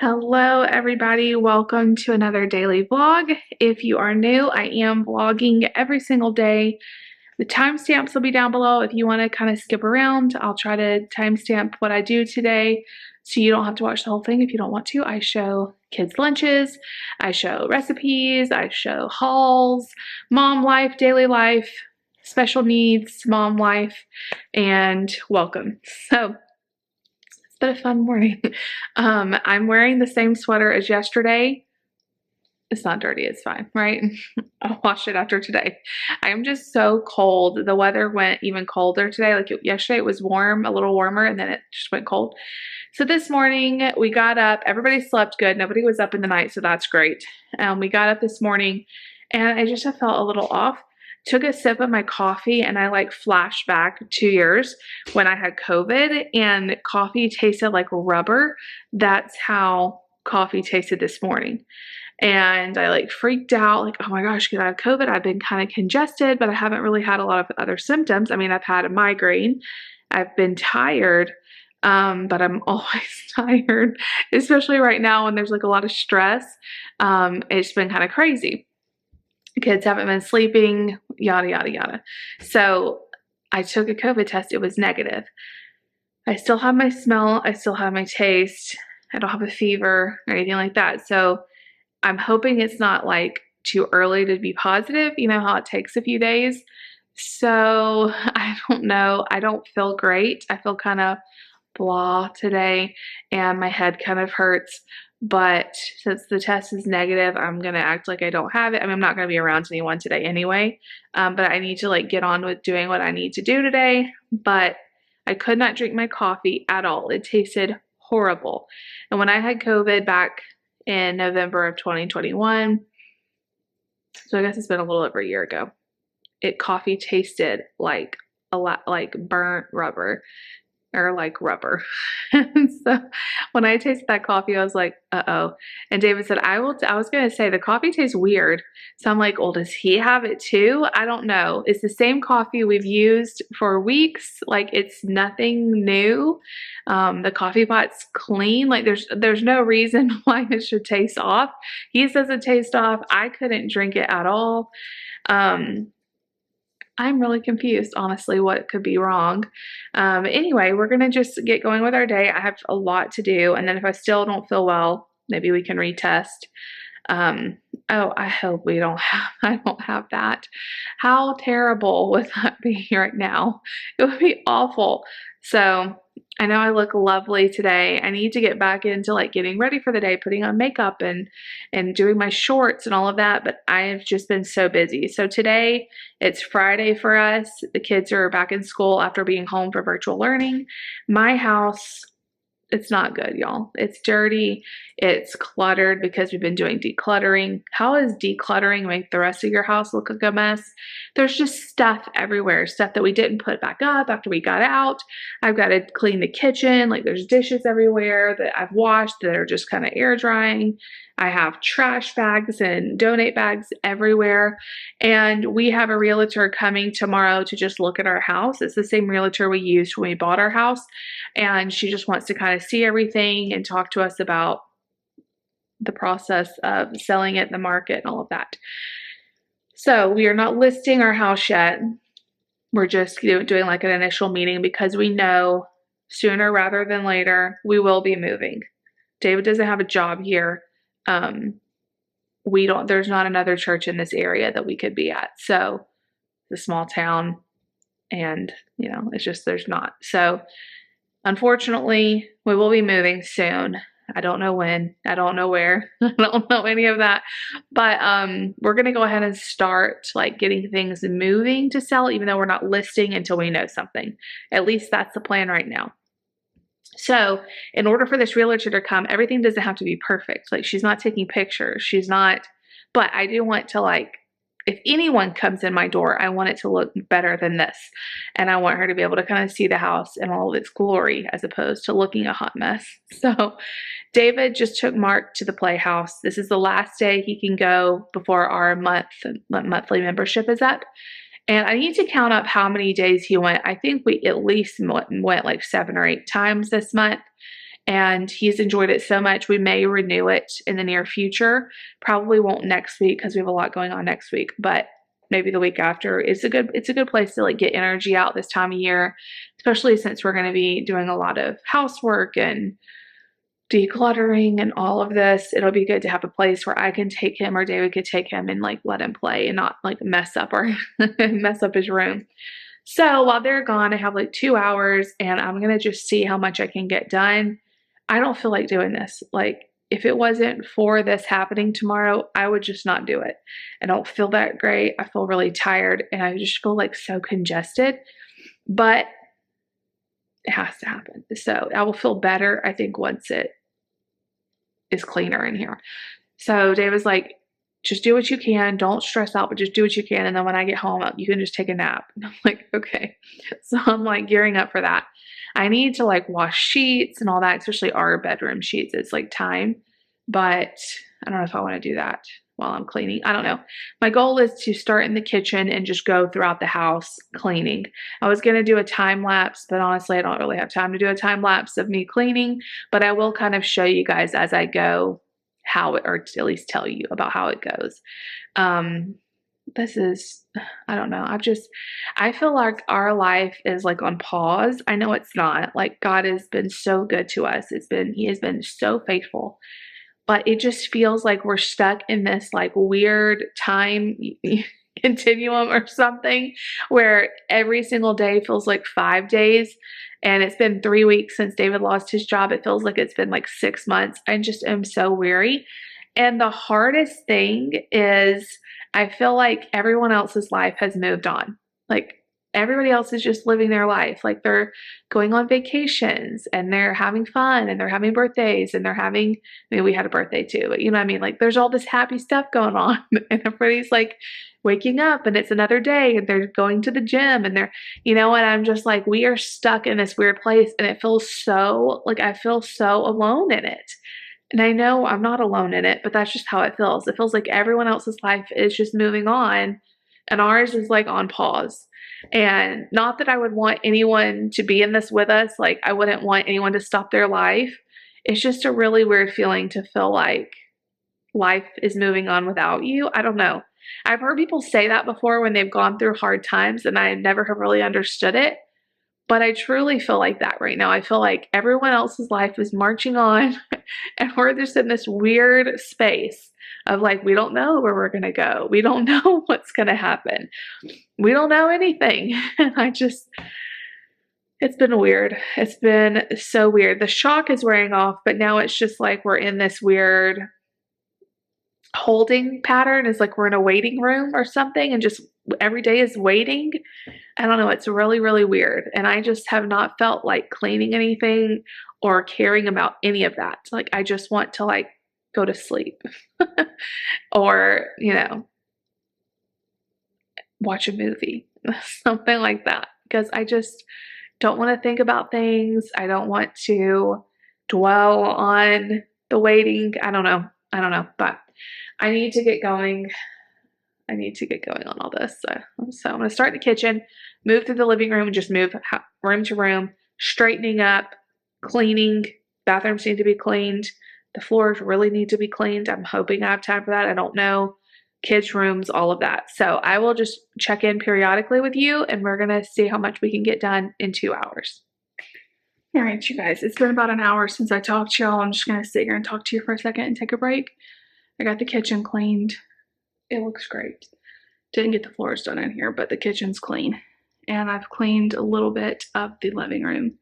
Hello, everybody. Welcome to another daily vlog. If you are new, I am vlogging every single day. The timestamps will be down below if you want to kind of skip around. I'll try to timestamp what I do today so you don't have to watch the whole thing if you don't want to. I show kids' lunches, I show recipes, I show hauls, mom life, daily life, special needs, mom life, and welcome. So, it's been a fun morning. I'm wearing the same sweater as yesterday. It's not dirty, it's fine, right? I'll wash it after today. I am just so cold. The weather went even colder today. Yesterday it was warm, a little warmer, and then it just went cold. So this morning we got up. Everybody slept good. Nobody was up in the night, so that's great. We got up this morning and I just felt a little off. Took a sip of my coffee and I flashed back 2 years when I had COVID and coffee tasted like rubber. That's how coffee tasted this morning. And I freaked out, oh my gosh, because I have COVID. I've been kind of congested, but I haven't really had a lot of other symptoms. I mean, I've had a migraine. I've been tired, but I'm always tired, especially right now when there's a lot of stress. It's been kind of crazy. Kids haven't been sleeping, yada, yada, yada. So I took a COVID test. It was negative. I still have my smell. I still have my taste. I don't have a fever or anything like that. So I'm hoping it's not too early to be positive. You know how it takes a few days. So I don't know. I don't feel great. I feel kind of blah today and my head kind of hurts. But since the test is negative, I'm going to act like I don't have it. I mean, I'm not going to be around anyone today anyway. But I need to get on with doing what I need to do today. But I could not drink my coffee at all. It tasted horrible. And when I had COVID back in November of 2021, so I guess it's been a little over a year ago, coffee tasted like a lot like burnt rubber. Or like rubber. And so when I tasted that coffee, I was like, uh-oh. And David said, I was going to say the coffee tastes weird. So I'm like, well, does he have it too? I don't know. It's the same coffee we've used for weeks. It's nothing new. The coffee pot's clean. There's no reason why it should taste off. He says it tastes off. I couldn't drink it at all. I'm really confused, honestly, what could be wrong. Anyway, we're going to just get going with our day. I have a lot to do. And then if I still don't feel well, maybe we can retest. I hope I don't have that. How terrible would that be right now? It would be awful. So I know I look lovely today. I need to get back into getting ready for the day, putting on makeup and doing my shorts and all of that, but I have just been so busy. So today it's Friday for us. The kids are back in school after being home for virtual learning. My house, it's not good, y'all. It's dirty. It's cluttered because we've been doing decluttering. How does decluttering make the rest of your house look like a mess? There's just stuff everywhere, stuff that we didn't put back up after we got out. I've got to clean the kitchen. There's dishes everywhere that I've washed that are just kind of air drying. I have trash bags and donate bags everywhere. And we have a realtor coming tomorrow to just look at our house. It's the same realtor we used when we bought our house. And she just wants to kind of see everything and talk to us about the process of selling it in the market and all of that. So we are not listing our house yet. We're just doing an initial meeting because we know sooner rather than later we will be moving. David doesn't have a job here. There's not another church in this area that we could be at. So it's a small town and there's not. So unfortunately we will be moving soon. I don't know when, I don't know where, I don't know any of that, but we're going to go ahead and start getting things moving to sell, even though we're not listing until we know something. At least that's the plan right now. So in order for this realtor to come, everything doesn't have to be perfect. She's not taking pictures. She's not, but I do want to if anyone comes in my door, I want it to look better than this. And I want her to be able to kind of see the house in all of its glory as opposed to looking a hot mess. So David just took Mark to the playhouse. This is the last day he can go before our monthly membership is up. And I need to count up how many days he went. I think we at least went 7 or 8 times this month. and he's enjoyed it so much. We may renew it in the near future. Probably won't next week because we have a lot going on next week, but maybe the week after. It's a good place to like get energy out this time of year, especially since we're going to be doing a lot of housework and decluttering and all of this. It'll be good to have a place where I can take him or David could take him and like let him play and not like mess up his room. So while they're gone, I have like 2 hours and I'm going to just see how much I can get done. I don't feel like doing this. Like if it wasn't for this happening tomorrow, I would just not do it. I don't feel that great. I feel really tired and I just feel like so congested, but it has to happen. So I will feel better, I think, once it is cleaner in here. So Dave was like, just do what you can. Don't stress out, but just do what you can. And then when I get home, you can just take a nap. And I'm like, okay. So I'm like gearing up for that. I need to like wash sheets and all that, especially our bedroom sheets. It's like time, but I don't know if I want to do that while I'm cleaning. I don't know. My goal is to start in the kitchen and just go throughout the house cleaning. I was going to do a time lapse, but honestly, I don't really have time to do a time lapse of me cleaning, but I will kind of show you guys as I go how it, or at least tell you about how it goes. This is, I don't know. I feel like our life is like on pause. I know it's not. Like God has been so good to us. He has been so faithful. But it just feels like we're stuck in this like weird time continuum or something where every single day feels like 5 days. And it's been 3 weeks since David lost his job. It feels like it's been like 6 months. I just am so weary. And the hardest thing is I feel like everyone else's life has moved on. Like everybody else is just living their life. Like they're going on vacations and they're having fun and they're having birthdays and they're having, I mean, we had a birthday too, but you know what I mean? Like there's all this happy stuff going on and everybody's like waking up and it's another day and they're going to the gym and they're, you know, and I'm just like, we are stuck in this weird place and it feels so, like I feel so alone in it. And I know I'm not alone in it, but that's just how it feels. It feels like everyone else's life is just moving on and ours is like on pause. And not that I would want anyone to be in this with us. Like I wouldn't want anyone to stop their life. It's just a really weird feeling to feel like life is moving on without you. I don't know. I've heard people say that before when they've gone through hard times and I never have really understood it. But I truly feel like that right now. I feel like everyone else's life is marching on and we're just in this weird space of like, we don't know where we're going to go. We don't know what's going to happen. We don't know anything. And it's been weird. It's been so weird. The shock is wearing off, but now it's just like we're in this weird holding pattern. It's like we're in a waiting room or something and just every day is waiting. I don't know. It's really, really weird. And I just have not felt like cleaning anything or caring about any of that. Like I just want to like go to sleep or, you know, watch a movie, something like that. Because I just don't want to think about things. I don't want to dwell on the waiting. I don't know, but I need to get going. I need to get going on all this. So I'm going to start in the kitchen, move through the living room, and just move room to room, straightening up, cleaning. Bathrooms need to be cleaned. The floors really need to be cleaned. I'm hoping I have time for that. I don't know. Kids' rooms, all of that. So I will just check in periodically with you, and we're going to see how much we can get done in 2 hours. All right, you guys. It's been about an hour since I talked to y'all. I'm just going to sit here and talk to you for a second and take a break. I got the kitchen cleaned. It looks great. Didn't get the floors done in here, but the kitchen's clean. And I've cleaned a little bit of the living room.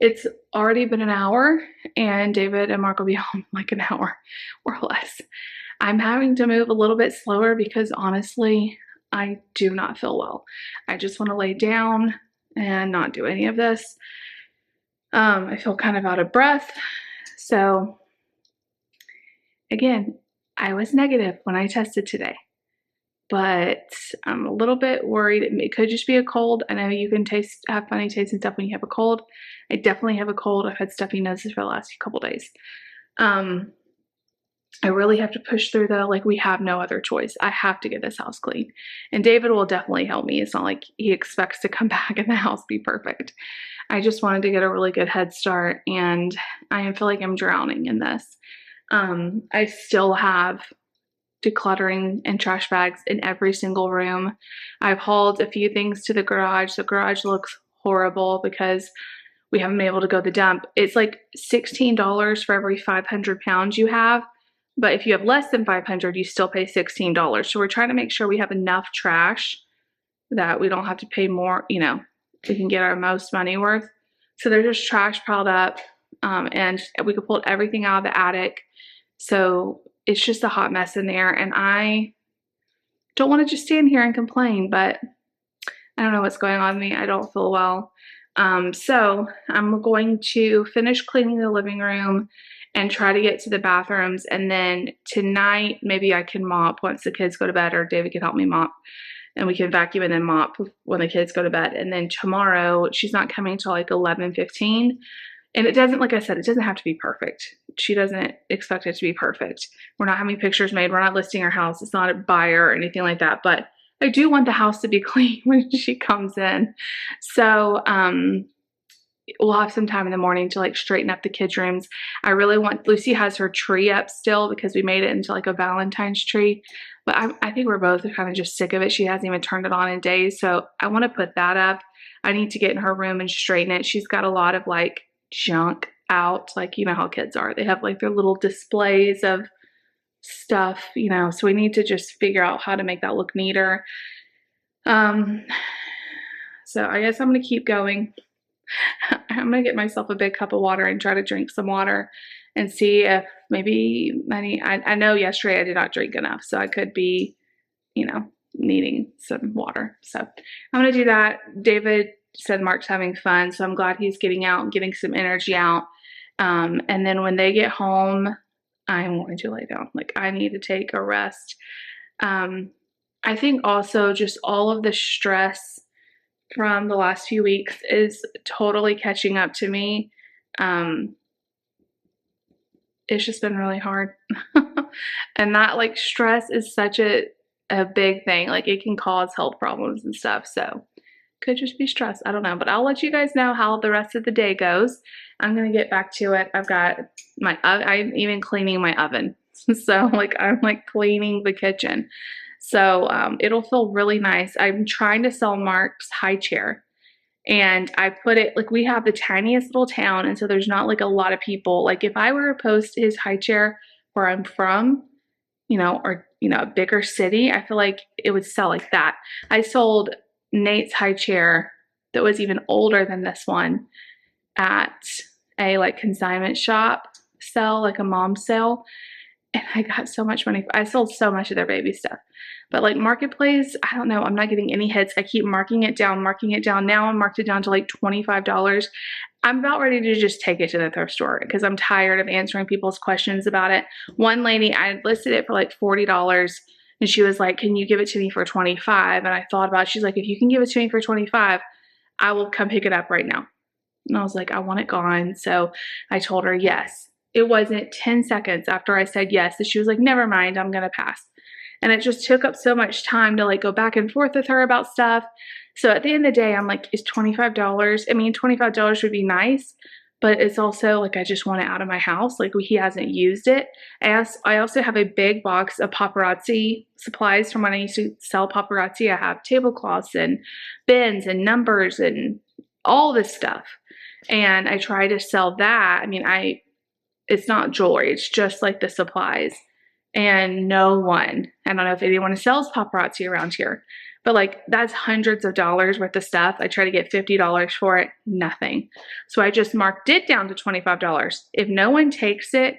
It's already been an hour, and David and Mark will be home in like an hour or less. I'm having to move a little bit slower because honestly, I do not feel well. I just want to lay down and not do any of this. I feel kind of out of breath. So again, I was negative when I tested today, but I'm a little bit worried. It could just be a cold. I know you can have funny tasting stuff when you have a cold. I definitely have a cold. I've had stuffy noses for the last couple days. I really have to push through though. Like, we have no other choice. I have to get this house clean. And David will definitely help me. It's not like he expects to come back and the house be perfect. I just wanted to get a really good head start, and I feel like I'm drowning in this. I still have decluttering and trash bags in every single room. I've hauled a few things to the garage. The garage looks horrible because we haven't been able to go to the dump. It's like $16 for every 500 pounds you have. But if you have less than 500, you still pay $16. So we're trying to make sure we have enough trash that we don't have to pay more, we can get our most money worth. So there's just trash piled up, and we could pull everything out of the attic. So it's just a hot mess in there. And I don't want to just stand here and complain, but I don't know what's going on with me. I don't feel well. So I'm going to finish cleaning the living room and try to get to the bathrooms. And then tonight, maybe I can mop once the kids go to bed, or David can help me mop, and we can vacuum and then mop when the kids go to bed. And then tomorrow, she's not coming till like 11:15. And it doesn't, like I said, it doesn't have to be perfect. She doesn't expect it to be perfect. We're not having pictures made. We're not listing our house. It's not a buyer or anything like that. But I do want the house to be clean when she comes in. So, we'll have some time in the morning to like straighten up the kids' rooms. I really want, Lucy has her tree up still because we made it into like a Valentine's tree. But I think we're both kind of just sick of it. She hasn't even turned it on in days. So I want to put that up. I need to get in her room and straighten it. She's got a lot of like junk out. Like, you know how kids are. They have like their little displays of stuff, so we need to just figure out how to make that look neater. So I guess I'm going to keep going. I'm going to get myself a big cup of water and try to drink some water and see if maybe I know yesterday I did not drink enough, so I could be, needing some water. So I'm going to do that. David said Mark's having fun, so I'm glad he's getting out and getting some energy out. And then when they get home, I'm going to lay down. Like, I need to take a rest. I think also just all of the stress from the last few weeks is totally catching up to me. It's just been really hard. And that like stress is such a big thing. Like, it can cause health problems and stuff. So could just be stress. I don't know, but I'll let you guys know how the rest of the day goes. I'm going to get back to it. I've got I'm even cleaning my oven. So like, I'm like cleaning the kitchen. So it'll feel really nice. I'm trying to sell Mark's high chair, and I put it, like, we have the tiniest little town, and so there's not like a lot of people. Like, if I were to post his high chair where I'm from, or a bigger city, I feel like it would sell like that. I sold Nate's high chair that was even older than this one at a like consignment shop sale, like a mom sale. And I got so much money. I sold so much of their baby stuff. But like Marketplace, I don't know. I'm not getting any hits. I keep marking it down. Now I'm marked it down to like $25. I'm about ready to just take it to the thrift store because I'm tired of answering people's questions about it. One lady, I listed it for like $40, and she was like, "Can you give it to me for $25?" And I thought about it. She's like, "If you can give it to me for $25, I will come pick it up right now." And I was like, "I want it gone." So I told her yes. It wasn't 10 seconds after I said yes that she was like, "Never mind, I'm going to pass." And it just took up so much time to like go back and forth with her about stuff. So at the end of the day, I'm like, is $25? I mean, $25 would be nice, but it's also like, I just want it out of my house. Like, he hasn't used it. I also have a big box of paparazzi supplies from when I used to sell paparazzi. I have tablecloths and bins and numbers and all this stuff. And I try to sell that. I mean, it's not jewelry. It's just like the supplies. And no one, I don't know if anyone sells paparazzi around here, but like, that's hundreds of dollars worth of stuff. I try to get $50 for it, nothing. So I just marked it down to $25. If no one takes it,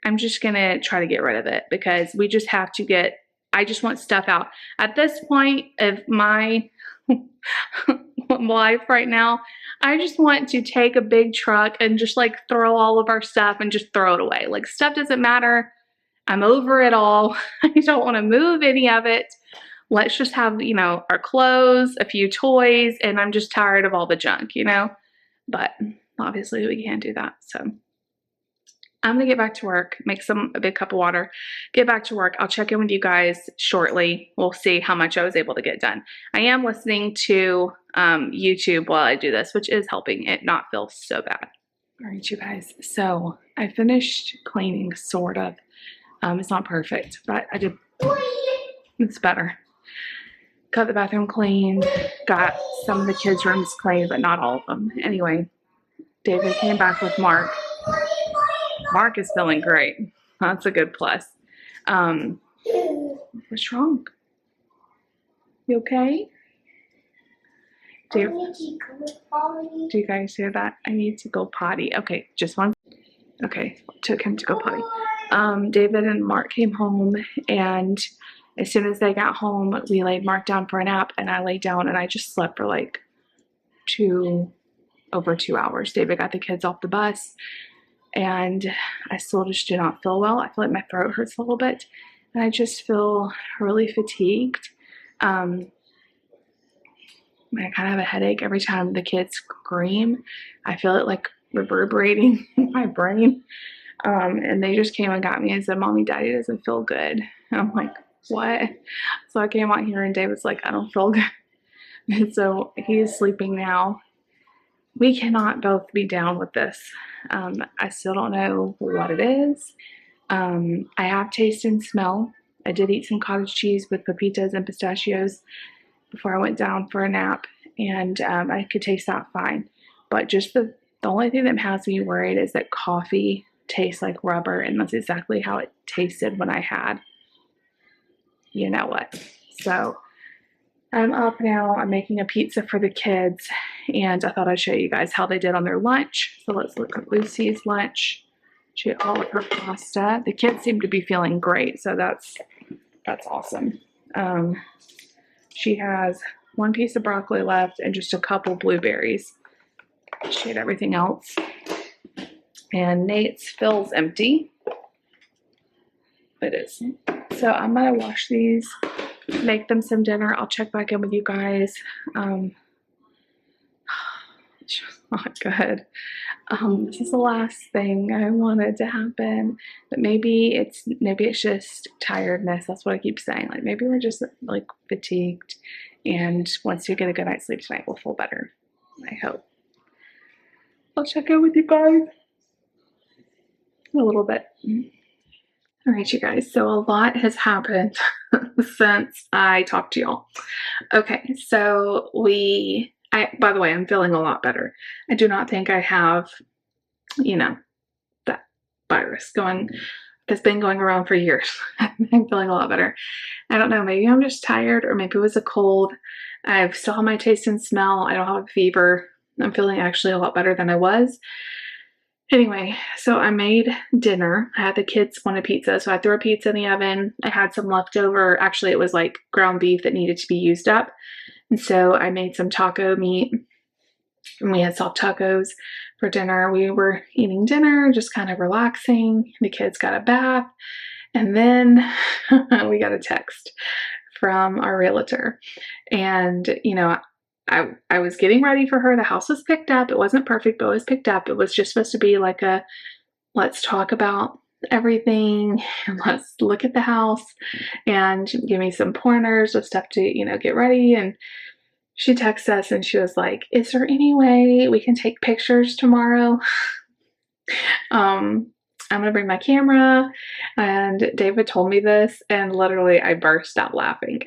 I'm just going to try to get rid of it because we just have to I just want stuff out. At this point of my life right now, I just want to take a big truck and just like throw all of our stuff and just throw it away. Like, stuff doesn't matter. I'm over it all. I don't want to move any of it. Let's just have, our clothes, a few toys, and I'm just tired of all the junk, But obviously we can't do that. So I'm going to get back to work, make a big cup of water, get back to work. I'll check in with you guys shortly. We'll see how much I was able to get done. I am listening to YouTube while I do this, which is helping it not feel so bad. All right, you guys. So I finished cleaning, sort of. It's not perfect, but I did. It's better. Got the bathroom cleaned, got some of the kids' rooms cleaned, but not all of them. Anyway, David came back with Mark. Mark is feeling great. That's a good plus. What's wrong? You okay? Do you guys hear that? I need to go potty. Okay, just one. Okay, took him to go potty. David and Mark came home, and as soon as they got home, we laid Mark down for a nap, and I laid down and I just slept for like over 2 hours. David got the kids off the bus, and I still just do not feel well. I feel like my throat hurts a little bit, and I just feel really fatigued. I kind of have a headache every time the kids scream. I feel it like reverberating in my brain. And they just came and got me and said, Mommy, Daddy doesn't feel good. And I'm like, what? So I came out here and David's like, I don't feel good. And so he is sleeping now. We cannot both be down with this. I still don't know what it is. I have taste and smell. I did eat some cottage cheese with pepitas and pistachios before I went down for a nap, and I could taste that fine. But just the only thing that has me worried is that coffee tastes like rubber, and that's exactly how it tasted when I had you know what. So I'm up now. I'm making a pizza for the kids, and I thought I'd show you guys how they did on their lunch. So let's look at Lucy's lunch. She ate all of her pasta. The kids seem to be feeling great, so that's awesome. She has one piece of broccoli left and just a couple blueberries. She ate everything else. And Nate's feels empty. It is. So I'm going to wash these, make them some dinner. I'll check back in with you guys. It's just not good. This is the last thing I wanted to happen, but maybe it's just tiredness. That's what I keep saying. Like maybe we're just like fatigued, and once you get a good night's sleep tonight, we'll feel better. I hope. I'll check in with you guys in a little bit. All right, you guys. So a lot has happened since I talked to y'all. Okay, so by the way, I'm feeling a lot better. I do not think I have, that virus that's been going around for years. I'm feeling a lot better. I don't know, maybe I'm just tired, or maybe it was a cold. I still have my taste and smell. I don't have a fever. I'm feeling actually a lot better than I was. Anyway, so I made dinner. I had the kids want a pizza, so I threw a pizza in the oven. I had some leftover. Actually, it was like ground beef that needed to be used up. And so I made some taco meat, and we had soft tacos for dinner. We were eating dinner, just kind of relaxing. The kids got a bath, and then we got a text from our realtor. And, I was getting ready for her. The house was picked up. It wasn't perfect, but it was picked up. It was just supposed to be like let's talk about everything, and let's look at the house and give me some pointers of stuff to, get ready. And she texted us and she was like, is there any way we can take pictures tomorrow? I'm going to bring my camera. And David told me this, and literally I burst out laughing.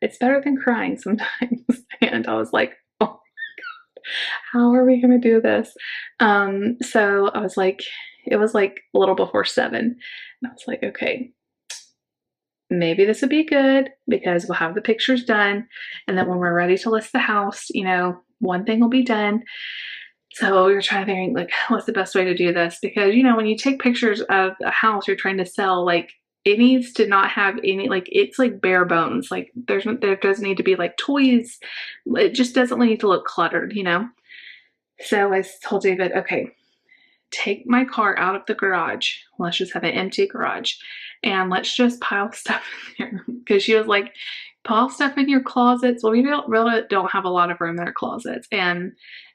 It's better than crying sometimes. And I was like, oh my God, how are we going to do this? So I was like, it was like a little before 7. And I was like, okay, maybe this would be good because we'll have the pictures done. And then when we're ready to list the house, one thing will be done. So we were trying to think, like, what's the best way to do this? Because, when you take pictures of a house you're trying to sell, like, it needs to not have any, like, it's like bare bones. Like, there doesn't need to be like toys. It just doesn't need to look cluttered, So I told David, okay, take my car out of the garage. Let's just have an empty garage, and let's just pile stuff in there. Because she was like, pile stuff in your closets. Well, we really don't have a lot of room in our closets. And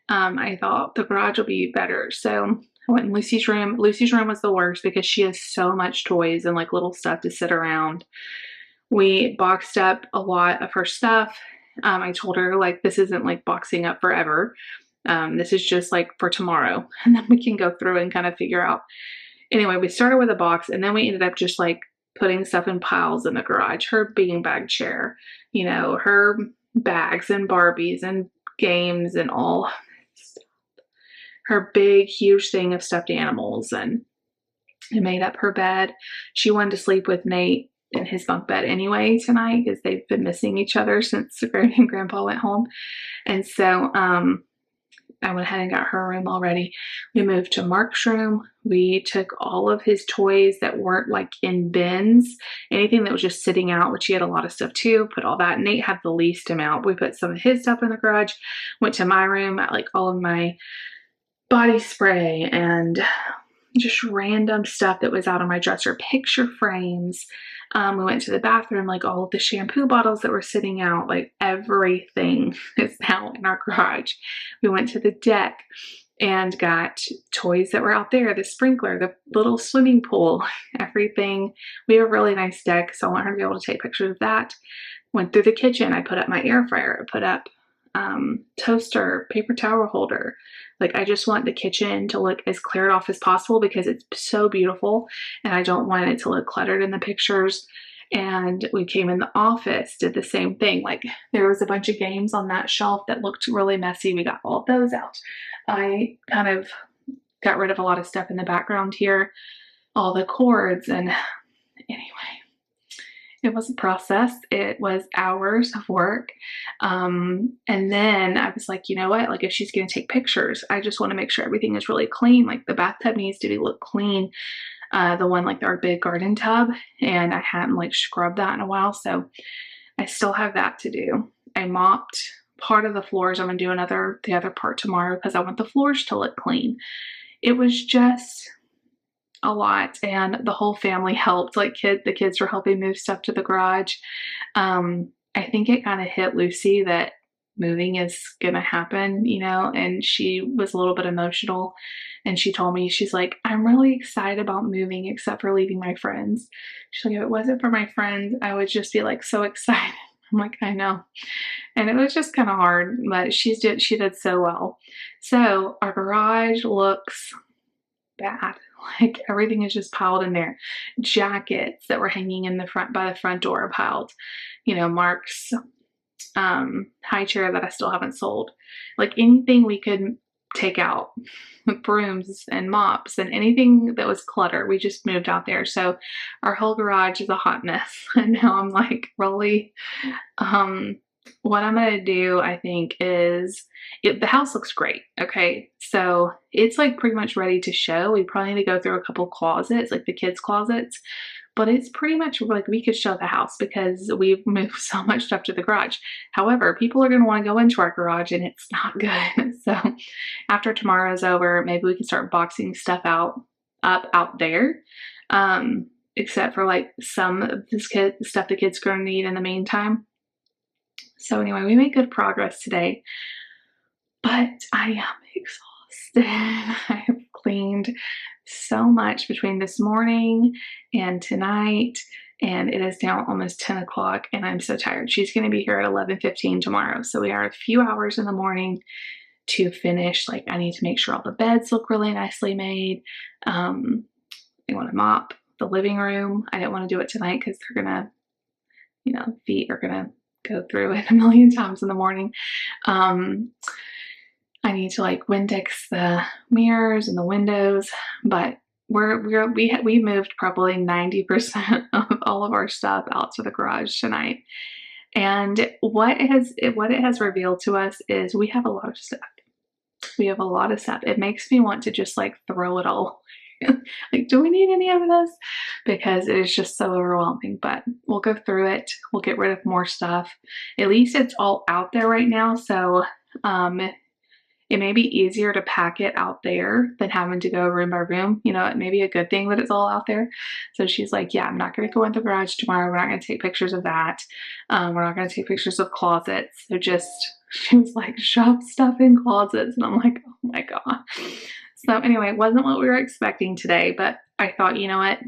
I thought the garage will be better. So I went in Lucy's room. Lucy's room was the worst because she has so much toys and like little stuff to sit around. We boxed up a lot of her stuff. I told her like, this isn't like boxing up forever. This is just like for tomorrow. And then we can go through and kind of figure out. Anyway, we started with a box and then we ended up just like putting stuff in piles in the garage. Her beanbag chair, you know, her bags and Barbies and games and all her big, huge thing of stuffed animals. And it made up her bed. She wanted to sleep with Nate in his bunk bed anyway tonight because they've been missing each other since Granny and Grandpa went home. And so I went ahead and got her room all ready. We moved to Mark's room. We took all of his toys that weren't like in bins, anything that was just sitting out, which he had a lot of stuff too, put all that. Nate had the least amount. We put some of his stuff in the garage, went to my room, like all of my body spray and just random stuff that was out on my dresser, picture frames. We went to the bathroom, like all of the shampoo bottles that were sitting out, like everything is now in our garage. We went to the deck and got toys that were out there, the sprinkler, the little swimming pool, everything. We have a really nice deck, so I want her to be able to take pictures of that. Went through the kitchen. I put up my air fryer. I put up toaster, paper towel holder. Like I just want the kitchen to look as cleared off as possible because it's so beautiful and I don't want it to look cluttered in the pictures. And we came in the office, did the same thing. Like there was a bunch of games on that shelf that looked really messy. We got all of those out. I kind of got rid of a lot of stuff in the background here, all the cords, and anyway. It was a process. It was hours of work. And then I was like, you know what? Like if she's going to take pictures, I just want to make sure everything is really clean. Like the bathtub needs to be look clean. The one like our big garden tub, and I hadn't like scrubbed that in a while. So I still have that to do. I mopped part of the floors. I'm going to do the other part tomorrow because I want the floors to look clean. It was just a lot, and the whole family helped. Like the kids were helping move stuff to the garage. I think it kind of hit Lucy that moving is gonna happen, you know, and she was a little bit emotional, and she told me, she's like, I'm really excited about moving except for leaving my friends. She's like, if it wasn't for my friends, I would just be like so excited. I'm like, I know. And it was just kind of hard, but she did so well. So our garage looks bad. Like everything is just piled in there. Jackets that were hanging in the front by the front door are piled. You know, Mark's high chair that I still haven't sold. Like anything we could take out, brooms and mops and anything that was clutter, we just moved out there. So our whole garage is a hot mess. And now I'm like really what I'm going to do, I think, is the house looks great. Okay. So it's like pretty much ready to show. We probably need to go through a couple closets, like the kids' closets, but it's pretty much like we could show the house because we've moved so much stuff to the garage. However, people are going to want to go into our garage and it's not good. So after tomorrow's over, maybe we can start boxing stuff up out there. Except for like some of this stuff the kids are going to need in the meantime. So anyway, we made good progress today, but I am exhausted. I have cleaned so much between this morning and tonight, and it is now almost 10 o'clock and I'm so tired. She's going to be here at 11:15 tomorrow. So we are a few hours in the morning to finish. Like I need to make sure all the beds look really nicely made. I want to mop the living room. I didn't want to do it tonight because they're going to, you know, feet are going to go through it a million times in the morning. I need to like Windex the mirrors and the windows, but we moved probably 90% of all of our stuff out to the garage tonight. And what it has revealed to us is we have a lot of stuff. We have a lot of stuff. It makes me want to just like throw it all. Like, do we need any of this? Because it is just so overwhelming, but we'll go through it. We'll get rid of more stuff. At least it's all out there right now. So, it may be easier to pack it out there than having to go room by room. You know, it may be a good thing that it's all out there. So she's like, yeah, I'm not going to go in the garage tomorrow. We're not going to take pictures of that. We're not going to take pictures of closets. So she was like, shove stuff in closets. And I'm like, oh my God. So anyway, it wasn't what we were expecting today, but I thought, you know what?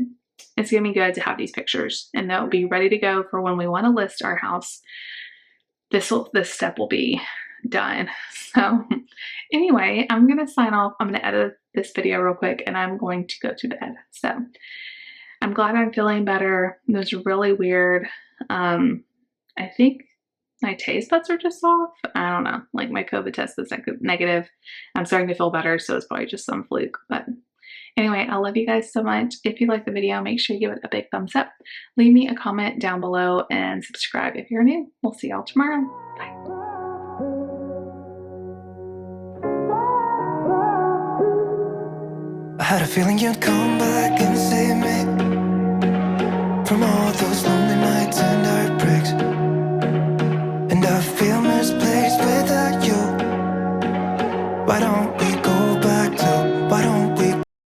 It's going to be good to have these pictures and they'll be ready to go for when we want to list our house. This step will be done. So anyway, I'm going to sign off. I'm going to edit this video real quick and I'm going to go to bed. So I'm glad I'm feeling better. It was really weird. I think my taste buds are just off. I don't know. Like my COVID test was negative. I'm starting to feel better, so it's probably just some fluke. But anyway, I love you guys so much. If you like the video, make sure you give it a big thumbs up. Leave me a comment down below and subscribe if you're new. We'll see y'all tomorrow. Bye. I had a feeling you'd come back and save me from all those lonely nights.